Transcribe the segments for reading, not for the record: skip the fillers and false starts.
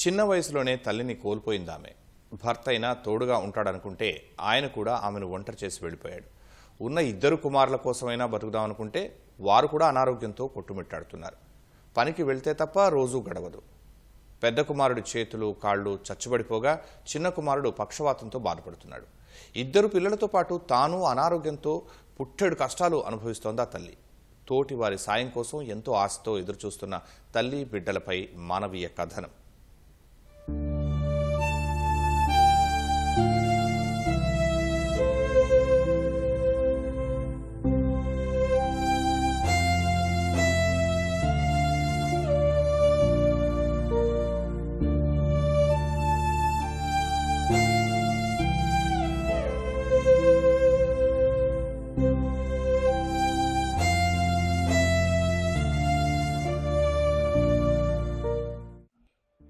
చిన్న వయసులోనే తల్లిని కోల్పోయిందామె. భర్త అయినా తోడుగా ఉంటాడనుకుంటే ఆయన కూడా ఆమెను ఒంటరి చేసి వెళ్ళిపోయాడు. ఉన్న 2 కుమారుల కోసమైనా బతుకుదామనుకుంటే వారు కూడా అనారోగ్యంతో కొట్టుమిట్టాడుతున్నారు. పనికి వెళ్తే తప్ప రోజూ గడవదు. పెద్ద కుమారుడి చేతులు కాళ్ళు చచ్చుబడిపోగా చిన్న కుమారుడు పక్షవాతంతో బాధపడుతున్నాడు. 2 పిల్లలతో పాటు తాను అనారోగ్యంతో పుట్టెడు కష్టాలు అనుభవిస్తోందా తల్లి. తోటి వారి సాయం కోసం ఎంతో ఆశతో ఎదురుచూస్తున్న తల్లి బిడ్డలపై మానవీయ కథనం.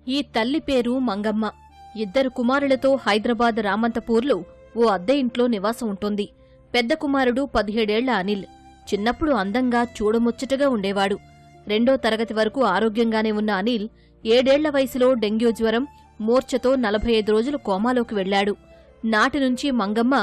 ఈ తల్లి పేరు మంగమ్మ. 2 కుమారులతో హైదరాబాద్ రామంతపూర్లో ఓ అద్దె ఇంట్లో నివాసం ఉంటుంది. పెద్ద కుమారుడు 17 ఏళ్ల అనిల్. చిన్నప్పుడు అందంగా చూడముచ్చటగా ఉండేవాడు. 2వ తరగతి వరకు ఆరోగ్యంగానే ఉన్న అనిల్ 7 ఏళ్ల వయసులో డెంగ్యూ జ్వరం, మూర్ఛతో 45 రోజులు కోమాలోకి వెళ్లాడు. నాటినుంచి మంగమ్మ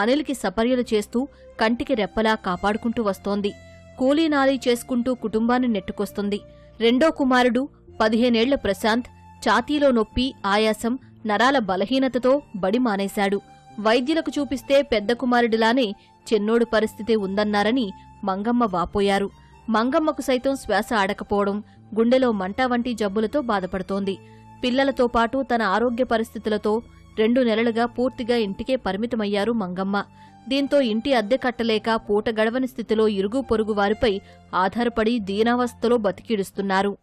అనిల్కి సపర్యలు చేస్తూ కంటికి రెప్పలా కాపాడుకుంటూ వస్తోంది. కూలీనాలీ చేసుకుంటూ కుటుంబాన్ని నెట్టుకొస్తుంది. 2వ కుమారుడు 15 ఏళ్ల ప్రశాంత్ ఛాతీలో నొప్పి, ఆయాసం, నరాల బలహీనతతో బడి మానేశాడు. వైద్యులకు చూపిస్తే పెద్ద కుమారుడిలానే చిన్నోడు పరిస్థితి ఉందన్నారని మంగమ్మ వాపోయారు. మంగమ్మకు సైతం శ్వాస ఆడకపోవడం, గుండెలో మంట వంటి జబ్బులతో బాధపడుతోంది. పిల్లలతో పాటు తన ఆరోగ్య పరిస్థితులతో 2 నెలలుగా పూర్తిగా ఇంటికే పరిమితమయ్యారు మంగమ్మ. దీంతో ఇంటి అద్దె కట్టలేక పూట గడవని స్థితిలో ఇరుగు పొరుగు వారిపై ఆధారపడి దీనావస్థలో బతికిడుస్తున్నారు.